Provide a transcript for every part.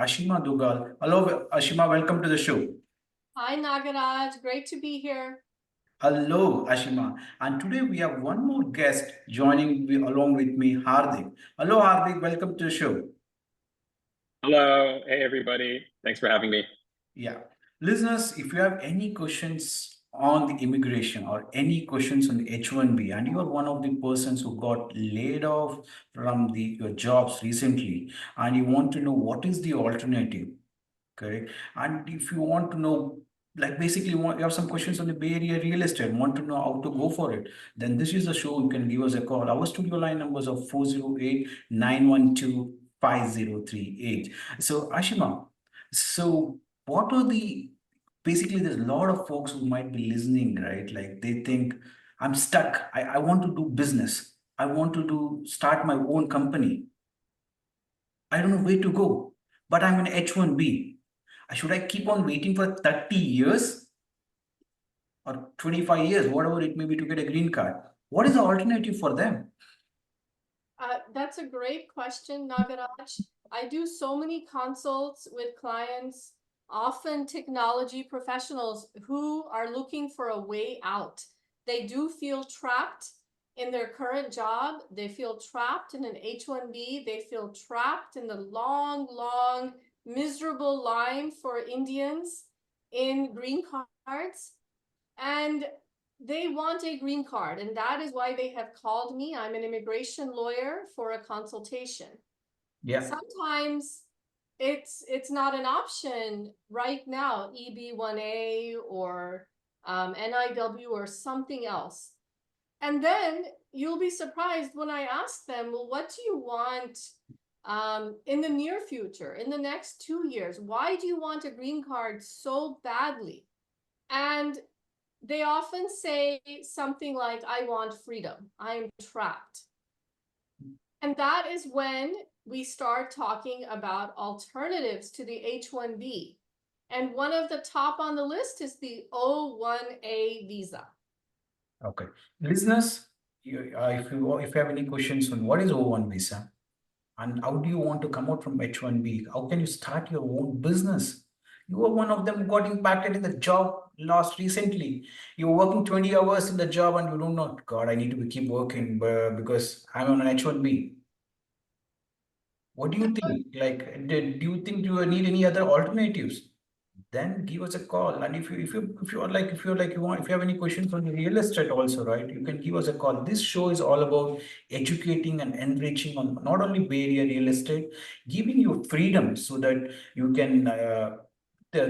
Ashima Dugal. Hello, Ashima, welcome to the show. Hi, Nagaraj. Great to be here. Hello, Ashima. And today we have one more guest joining along with me, Hardik. Hello, Hardik, welcome to the show. Hello. Hey, everybody. Thanks for having me. Yeah. Listeners, if you have any questions on the immigration or any questions on the H1B, and you are one of the persons who got laid off from your jobs recently, and you want to know what is the alternative, correct? And if you want to know, like basically you have some questions on the Bay Area real estate, want to know how to go for it, then this is the show. You can give us a call. Our studio line numbers are 408-912-5038. So Ashima, so what are the basically there's a lot of folks who might be listening, right? Like they think I'm stuck. I want to do business. I want to start my own company. I don't know where to go, but I'm an H1B. Should I keep on waiting for 30 years or 25 years, whatever it may be, to get a green card? What is the alternative for them? That's a great question, Nagaraj. I do so many consults with clients, often technology professionals who are looking for a way out. They do feel trapped in their current job. They feel trapped in an H-1B. They feel trapped in the long, long, miserable line for Indians in green cards. And they want a green card, and that is why they have called me. I'm an immigration lawyer for a consultation. Yeah. Sometimes it's not an option right now, EB-1A or NIW or something else. And then you'll be surprised when I ask them, well, what do you want in the near future, in the next 2 years? Why do you want a green card so badly? And they often say something like, I want freedom. I am trapped. And that is when we start talking about alternatives to the H-1B. And one of the top on the list is the O-1A visa. Okay. Listeners, if you have any questions on what is O1 visa and how do you want to come out from H1B, how can you start your own business? You are one of them who got impacted in the job lost recently. You're working 20 hours in the job and you don't know, God, I need to keep working because I'm on an H1B. What do you think? Like, do you think you need any other alternatives? Then give us a call. And if you have any questions on the real estate also, right? You can give us a call. This show is all about educating and enriching on not only Bay Area real estate, giving you freedom so that you can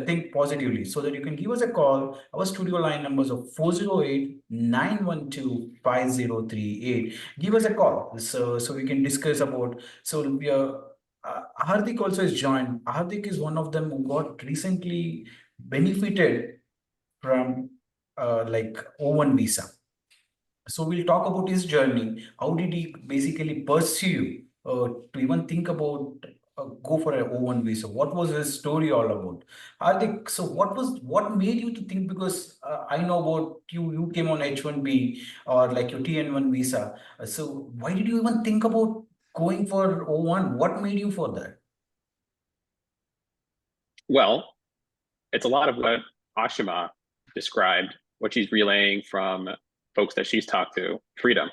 think positively, so that you can give us a call. Our studio line numbers are 408-912-5038. Give us a call so we can discuss about. So we are Hardik also is joined. Hardik is one of them who got recently benefited from like O1 visa. So we'll talk about his journey. How did he basically pursue to even think about go for an O1 visa? What was his story all about? Hardik, so what made you to think? Because I know about you. You came on H1B or like your TN1 visa. So why did you even think about going for O1? What made you for that? Well, it's a lot of what Ashima described, what she's relaying from folks that she's talked to. Freedom.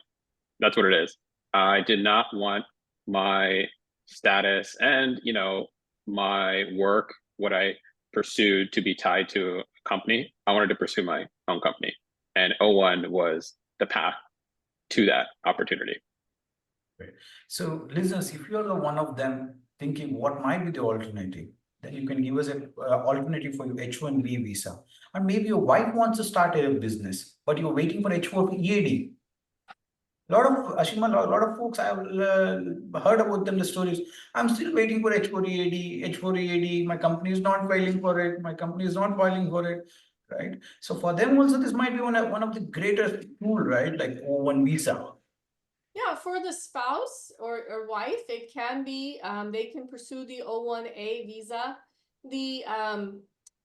That's what it is. I did not want my status and, my work, what I pursued, to be tied to a company. I wanted to pursue my own company. And O1 was the path to that opportunity. Right. So, listeners, if you're one of them thinking what might be the alternative, then you can give us an alternative for your H1B visa. And maybe your wife wants to start a business, but you're waiting for H4 EAD. A lot of Ashima, lot of folks I have heard about them the stories. I'm still waiting for H4 EAD, H4 EAD. My company is not filing for it. My company is not filing for it. Right. So for them also, this might be one of the greatest tool, right? Like O1 visa. Yeah, for the spouse or wife, it can be, they can pursue the O-1A visa. The,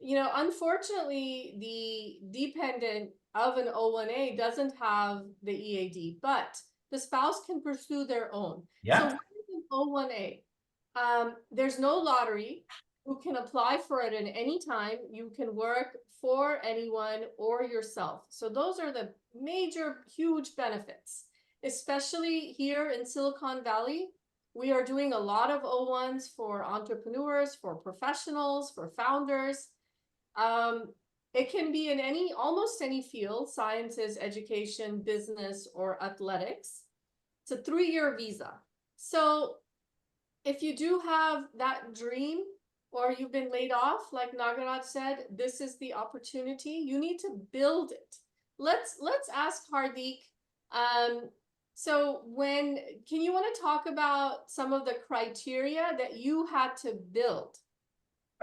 unfortunately, the dependent of an O-1A doesn't have the EAD, but the spouse can pursue their own. Yeah. So what is an O-1A? There's no lottery. You can apply for it at any time. You can work for anyone or yourself. So those are the major, huge benefits, especially here in Silicon Valley. We are doing a lot of O1s for entrepreneurs, for professionals, for founders. It can be in almost any field, sciences, education, business, or athletics. It's a 3-year visa. So if you do have that dream, or you've been laid off, like Nagaraj said, this is the opportunity. You need to build it. Let's ask Hardik. So can you want to talk about some of the criteria that you had to build?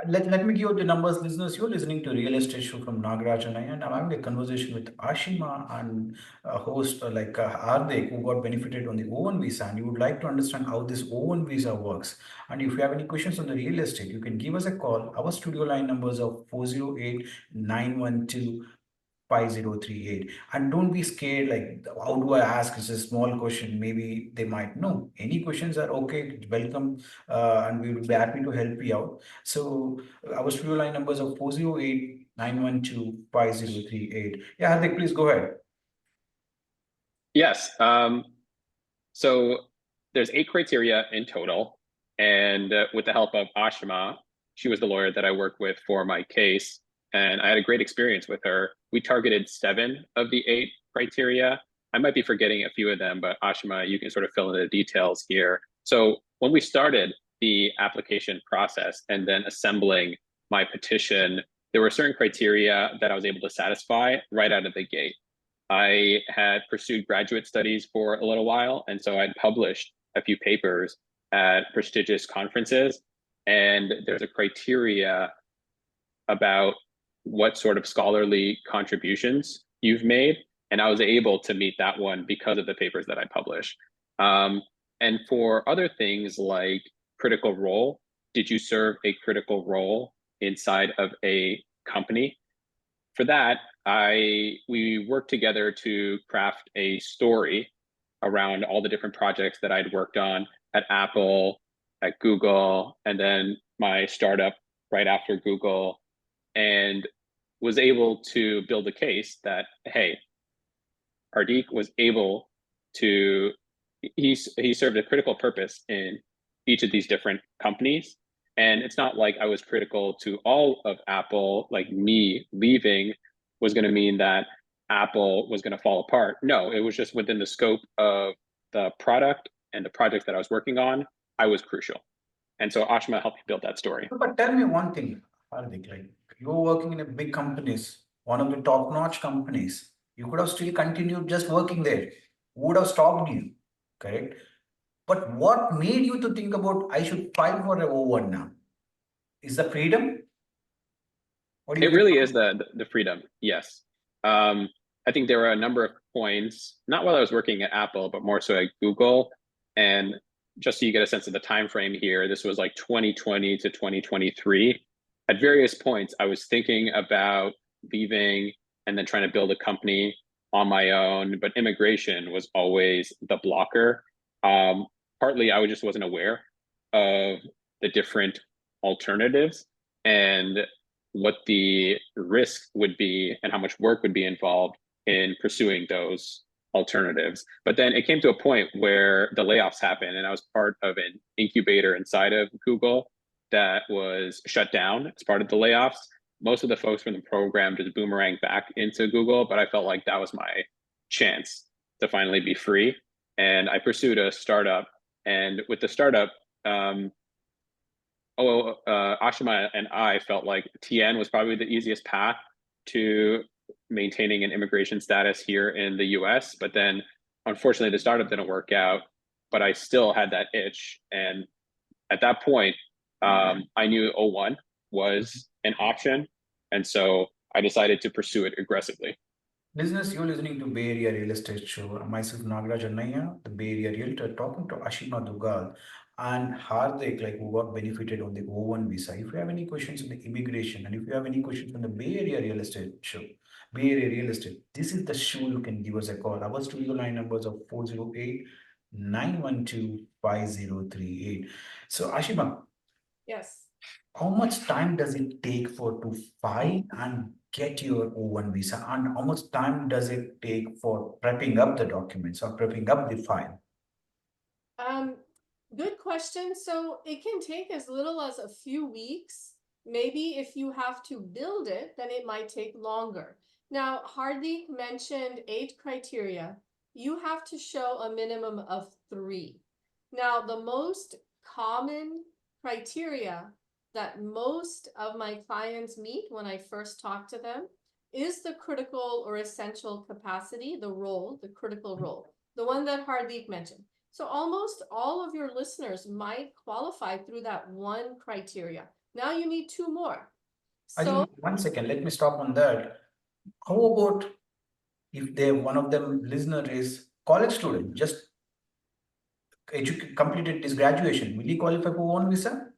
Let me give you the numbers, listeners. You're listening to Real Estate Show from Nagaraj and I, and I'm having a conversation with Ashima and a host Hardik, who got benefited on the O1 visa. And you would like to understand how this O1 visa works. And if you have any questions on the real estate, you can give us a call. Our studio line numbers are 408 912 5038. And don't be scared, like, how do I ask? It's a small question. Maybe they might know. Any questions are okay, welcome, and we will be happy to help you out. So, our studio line numbers are 408 912 5038. Yeah, Hardik, please go ahead. Yes. So there's 8 criteria in total. And with the help of Ashima, she was the lawyer that I worked with for my case. And I had a great experience with her. We targeted 7 of the 8 criteria. I might be forgetting a few of them, but Ashima, you can sort of fill in the details here. So when we started the application process and then assembling my petition, there were certain criteria that I was able to satisfy right out of the gate. I had pursued graduate studies for a little while, and so I'd published a few papers at prestigious conferences. And there's a criteria about what sort of scholarly contributions you've made. And I was able to meet that one because of the papers that I published. And for other things like critical role, did you serve a critical role inside of a company? For that, we worked together to craft a story around all the different projects that I'd worked on at Apple, at Google, and then my startup right after Google, and was able to build a case that, hey, Hardik was able to, he served a critical purpose in each of these different companies. And it's not like I was critical to all of Apple, like me leaving was going to mean that Apple was going to fall apart. No, it was just within the scope of the product and the projects that I was working on, I was crucial. And so Ashima helped me build that story. But tell me one thing, Hardik, like, you're working in a big companies, one of the top-notch companies. You could have still continued just working there. Who would have stopped you? Correct? But what made you to think about I should file for a O1 now? Is the freedom? What do you It really is the freedom. Yes. I think there were a number of points, not while I was working at Apple, but more so at Google. And just so you get a sense of the time frame here, this was like 2020 to 2023. At various points, I was thinking about leaving and then trying to build a company on my own, but immigration was always the blocker. Partly, I just wasn't aware of the different alternatives and what the risk would be and how much work would be involved in pursuing those alternatives. But then it came to a point where the layoffs happened, and I was part of an incubator inside of Google that was shut down as part of the layoffs. Most of the folks from the program just boomeranged back into Google, but I felt like that was my chance to finally be free. And I pursued a startup. And with the startup, Ashima and I felt like TN was probably the easiest path to maintaining an immigration status here in the US. But then, unfortunately, the startup didn't work out, but I still had that itch. And at that point, I knew O1 was an option. And so I decided to pursue it aggressively. Listeners, you're listening to Bay Area Real Estate Show. Myself, Nagaraj Annaiah, the Bay Area Realtor, talking to Ashima Dugal and Hardik, like, who got benefited on the O1 visa. If you have any questions on the immigration, and if you have any questions on the Bay Area Real Estate Show, Bay Area Real Estate, this is the show. You can give us a call. Our studio line numbers are 408 912 5038. So, Ashima. Yes. how much time does it take for to file and get your O1 visa, and how much time does it take for prepping up the documents or prepping up the file? Um, Good question. So it can take as little as a few weeks. Maybe if you have to build it, then it might take longer. Now, Hardik mentioned 8 criteria. You have to show a minimum of 3. Now, the most common criteria that most of my clients meet when I first talk to them is the critical or essential capacity, the role, the critical role, the one that Hardik mentioned. So almost all of your listeners might qualify through that one criteria. Now you need 2 more. I So think 1 second, let me stop on that. How about if they one of them listener is college student, just completed his graduation, will he qualify for one visa?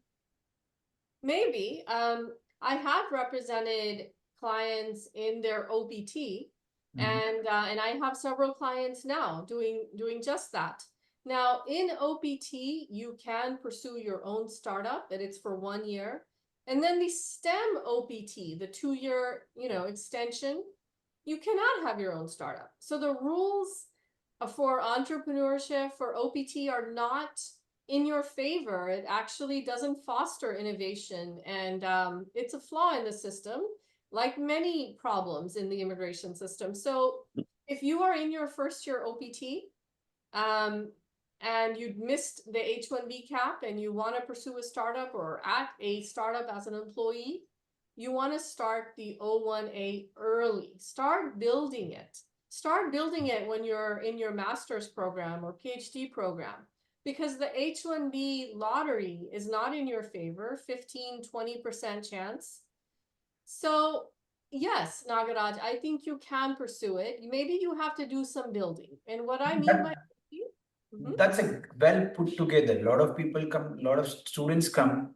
maybe I have represented clients in their OPT, and I have several clients now doing just that. Now in OPT, you can pursue your own startup, and it's for 1 year. And then the STEM OPT, the 2-year, extension, you cannot have your own startup. So the rules for entrepreneurship for OPT are not in your favor. It actually doesn't foster innovation, and it's a flaw in the system, like many problems in the immigration system. So if you are in your first year OPT, and you'd missed the H1B cap and you want to pursue a startup or at a startup as an employee, you want to start the O1A early. Start building it. Start building it when you're in your master's program or PhD program, because the H1B lottery is not in your favor, 15-20% chance. So yes, Nagaraj, I think you can pursue it. Maybe you have to do some building. And what I mean by That's a well put together. A lot of people come, a lot of students come.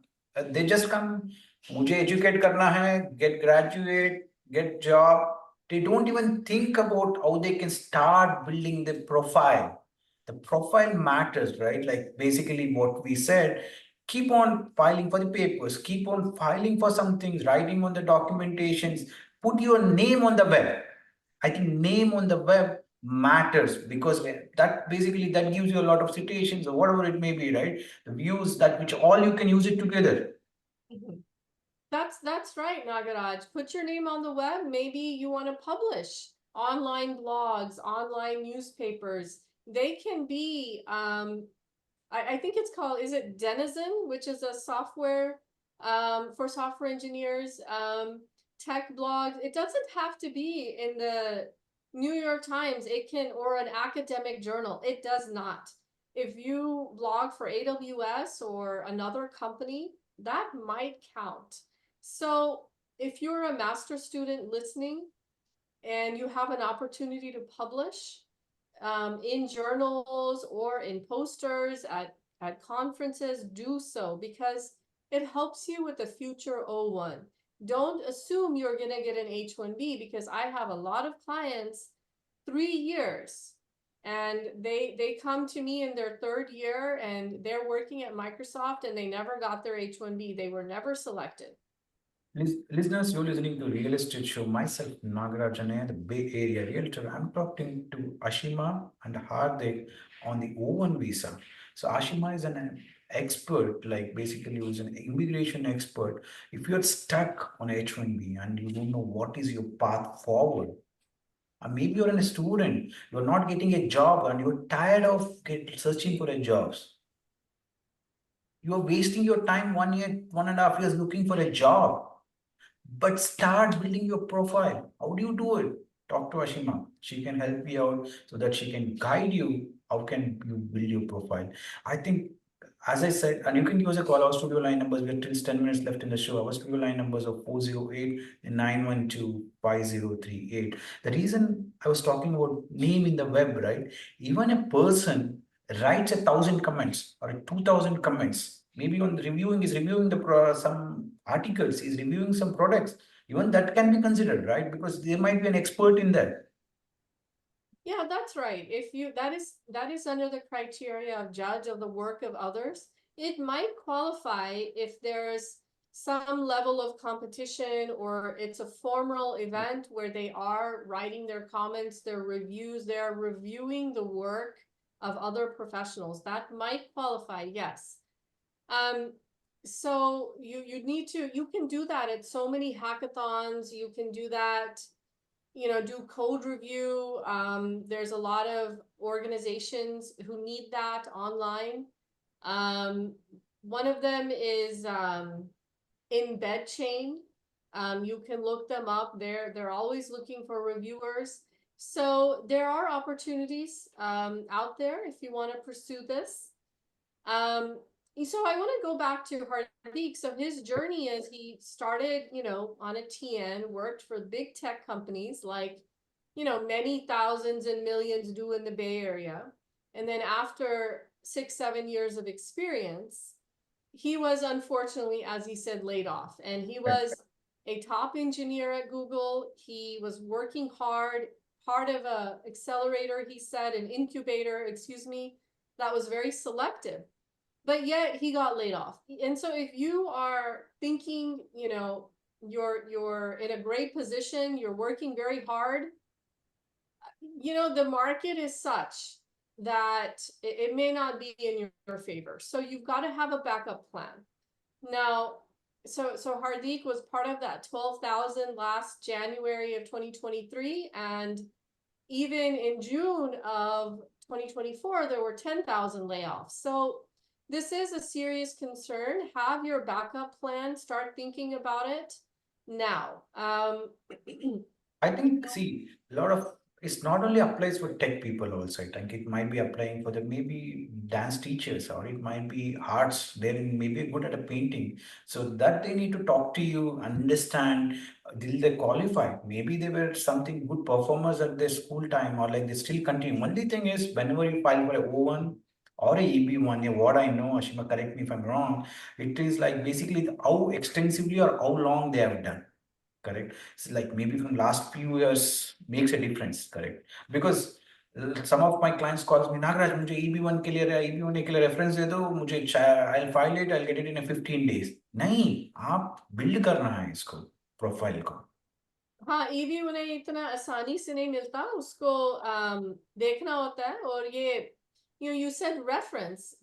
They just come. मुझे educate करना है, get graduate, get job. They don't even think about how they can start building the profile. The profile matters, right? Like basically what we said. Keep on filing for the papers. Keep on filing for some things. Writing on the documentations. Put your name on the web. I think name on the web matters because that basically that gives you a lot of citations or whatever it may be, right? The views that which all you can use it together. That's right, Nagaraj. Put your name on the web. Maybe you want to publish online blogs, online newspapers. They can be I think it's called, is it Denizen, which is a software for software engineers, tech blogs. It doesn't have to be in the New York Times. It can, or an academic journal. It does not. If you blog for AWS or another company, that might count. So if you're a master student listening and you have an opportunity to publish in journals or in posters at conferences, do so, because it helps you with the future O1. Don't assume you're going to get an H1B, because I have a lot of clients 3 years and they come to me in their 3rd year and they're working at Microsoft and they never got their H1B. They were never selected. Listeners, you're listening to Real Estate Show. Myself, Nagarajane, the Bay Area Realtor. I'm talking to Ashima and Hardik on the O1 visa. So Ashima is an expert, like basically who's an immigration expert. If you're stuck on H1B and you don't know what is your path forward, maybe you're a student, you're not getting a job and you're tired of searching for a jobs. You're wasting your time 1 year, 1.5 years looking for a job. But start building your profile. How do you do it? Talk to Ashima. She can help you out so that she can guide you. How can you build your profile? I think, as I said, and you can use a call. Our studio line numbers, we have till 10 minutes left in the show. Our studio line numbers are 408 and 912 5038. The reason I was talking about name in the web, right? Even a person writes 1,000 comments or 2,000 comments, maybe on the reviewing is reviewing some articles, is reviewing some products, even that can be considered, right? Because there might be an expert in that. Yeah, that's right. If you, that is under the criteria of judge of the work of others. It might qualify if there's some level of competition, or it's a formal event where they are writing their comments, their reviews, they're reviewing the work of other professionals, that might qualify, yes. So you need to, you can do that at so many hackathons, you can do that, do code review. There's a lot of organizations who need that online. One of them is Embed Chain. You can look them up. They're always looking for reviewers. So there are opportunities out there if you want to pursue this. So I want to go back to Hardeep. So his journey is he started, on a TN, worked for big tech companies like, many thousands and millions do in the Bay Area. And then after 6-7 years of experience, he was unfortunately, as he said, laid off. And he was a top engineer at Google. He was working hard, part of a accelerator, he said, an incubator, excuse me, that was very selective. But yet he got laid off. And so if you are thinking, you're in a great position, you're working very hard, the market is such that it may not be in your favor. So you've got to have a backup plan. Now, so Hardeep was part of that 12,000 last January of 2023. And even in June of 2024, there were 10,000 layoffs. So this is a serious concern. Have your backup plan. Start thinking about it now. I think, see, a lot of it's not only applies for tech people also. I think it might be applying for the maybe dance teachers, or it might be arts. They're maybe good at a painting, so that they need to talk to you, understand. Will they qualify? Maybe they were something good performers at their school time, or like they still continue. Only thing is, whenever you file for a O1 or a EB1, yeah, what I know, Ashima, correct me if I'm wrong. It is like basically how extensively or how long they have done. Correct. It's like maybe from last few years makes a difference. Correct. Because some of my clients calls me, Nagraj, मुझे EB1 के लिए EB1 के लिए reference दे दो, मुझे I'll file it, I'll get it in a 15 days. नहीं, आप build करना है इसको प्रोफाइल को. हाँ, ईवी उन्हें इतना आसानी से नहीं मिलता, उसको देखना होता है. और ये you said reference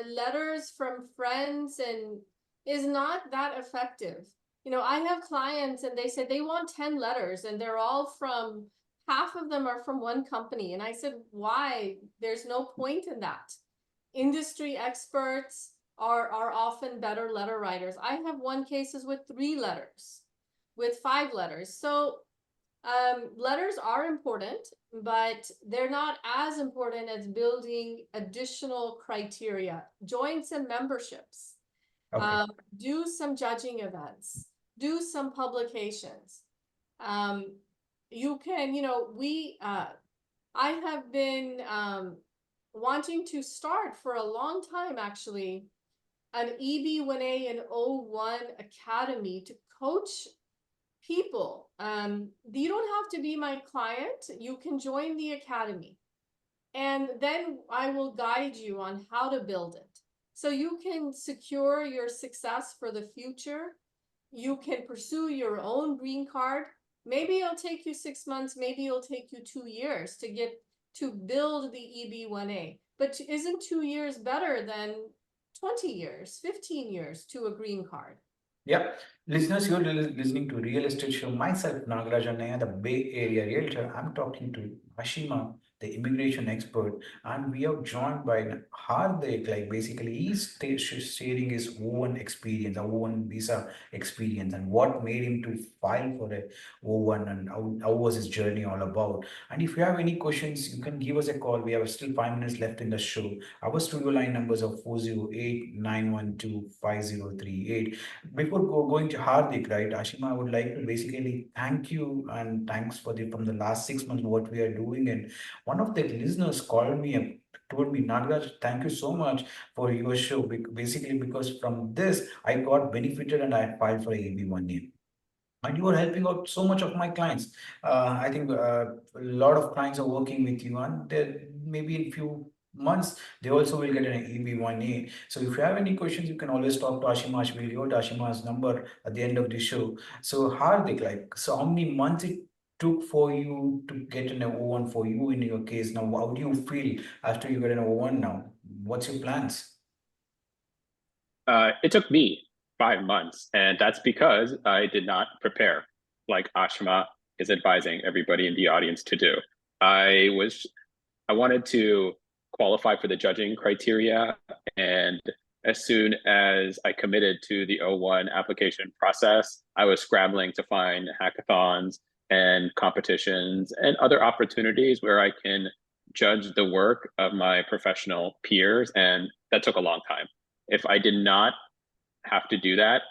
letters from friends and is not that effective. I have clients and they said they want 10 letters and they're all from, half of them are from one company. And I said, why? There's no point in that. Industry experts are often better letter writers. I have one cases with 3 letters, with 5 letters. So letters are important, but they're not as important as building additional criteria. Join some memberships. Okay. Do some judging events. Do some publications. You can, I have been wanting to start for a long time, actually, an EB1A and O1 academy to coach people. You don't have to be my client. You can join the academy. And then I will guide you on how to build it. So you can secure your success for the future. You can pursue your own green card. Maybe it'll take you 6 months. Maybe it'll take you 2 years to build the EB1A. But isn't 2 years better than 20 years, 15 years to a green card? Yeah, listeners, you're listening to Real Estate Show. Myself, Nagaraj Annaya, the Bay Area Realtor. I'm talking to Ashima, the immigration expert, and we are joined by Hardik. Like basically, he's sharing his own experience, a own visa experience, and what made him to file for a O1, and how was his journey all about. And if you have any questions, you can give us a call. We have still 5 minutes left in the show. Our studio line numbers are 408-912-5038. Before going to Hardik, right, Ashima, I would like to basically thank you and thanks for the from the last 6 months what we are doing. And one of the listeners called me and told me, Nagaraj, thank you so much for your show. Basically, because from this I got benefited and I filed for a AB1A. And you are helping out so much of my clients. I think a lot of clients are working with you, and there maybe in few months, they also will get an EB1A. So if you have any questions, you can always talk to Ashima. She will give out Ashima's number at the end of the show. So Hardik, like, so how many months it took for you to get an O1 for you in your case? Now, how do you feel after you get an O1 now? What's your plans? It took me 5 months, and that's because I did not prepare like Ashima is advising everybody in the audience to do. I was I wanted to qualify for the judging criteria, and as soon as I committed to the O1 application process, I was scrambling to find hackathons and competitions and other opportunities where I can judge the work of my professional peers, and that took a long time. If I did not have to do that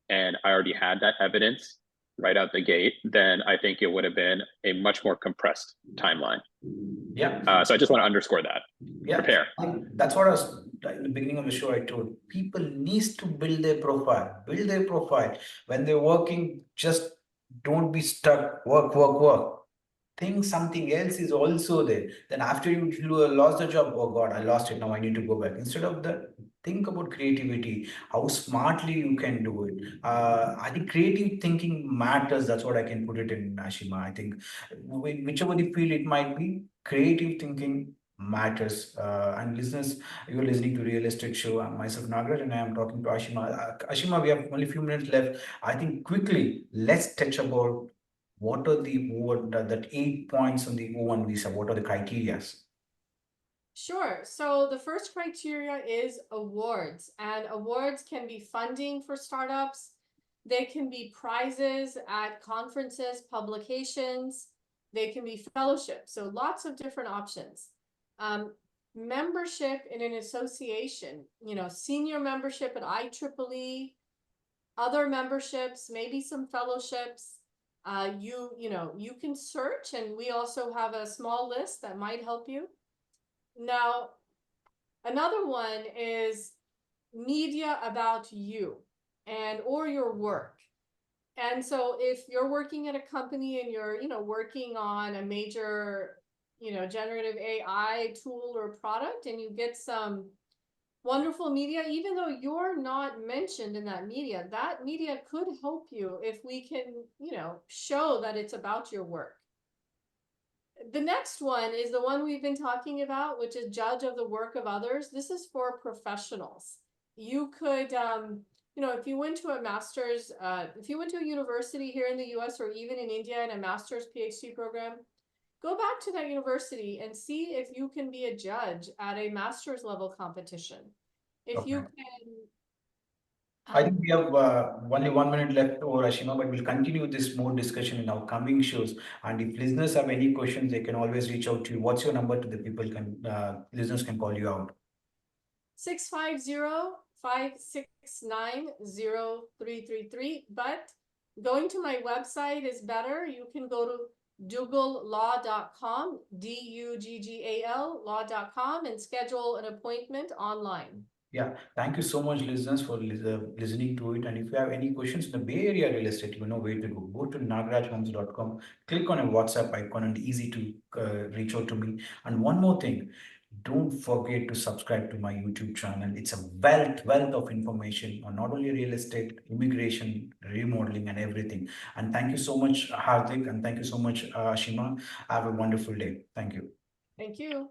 and I already had that evidence right out the gate, then I think it would have been a much more compressed timeline. Yeah. So I just want to underscore that. Yeah, Prepare. that's what I was in the beginning of the show. I told people needs to build their profile, build their profile. When they're working, just don't be stuck. Work. Think something else is also there. Then after you lost the job, oh God, I lost it. Now I need to go back. Instead of that, think about creativity, how smartly you can do it. I think creative thinking matters. That's what I can put it in, Ashima. I think whichever the field it might be, creative thinking matters. And listeners, you're listening to Real Estate Show. I'm myself Nagaraj, and I am talking to Ashima. Ashima, we have only a few minutes left. I think quickly, let's touch about what are that 8 points on the O1 visa? What are the criterias? Sure. So the first criteria is awards, and awards can be funding for startups. They can be prizes at conferences, publications. They can be fellowships. So lots of different options. Membership in an association, senior membership at IEEE, other memberships, maybe some fellowships. You can search, and we also have a small list that might help you. Now, another one is media about you and or your work. And so if you're working at a company and you're, working on a major, generative AI tool or product, and you get some wonderful media, even though you're not mentioned in that media could help you if we can, show that it's about your work. The next one is the one we've been talking about, which is judge of the work of others. This is for professionals. You could, if you went to a master's, if you went to a university here in the US or even in India in a master's PhD program, go back to that university and see if you can be a judge at a master's level competition. If you Okay. can. I think we have only 1 minute left over, Ashima, but we'll continue this more discussion in our coming shows. And if listeners have any questions, they can always reach out to you. What's your number to the people can listeners can call you out? 650-569-0333. But going to my website is better. You can go to duggall.com, DUGGAL law.com, and schedule an appointment online. Yeah, thank you so much, listeners, for listening to it. And if you have any questions in the Bay Area real estate, you know where to go. Go to nagrajhomes.com, click on a WhatsApp icon, and easy to reach out to me. And one more thing, don't forget to subscribe to my YouTube channel. It's a wealth of information on not only real estate, immigration, remodeling, and everything. And thank you so much, Hardik, and thank you so much, Ashima. Have a wonderful day. Thank you. Thank you.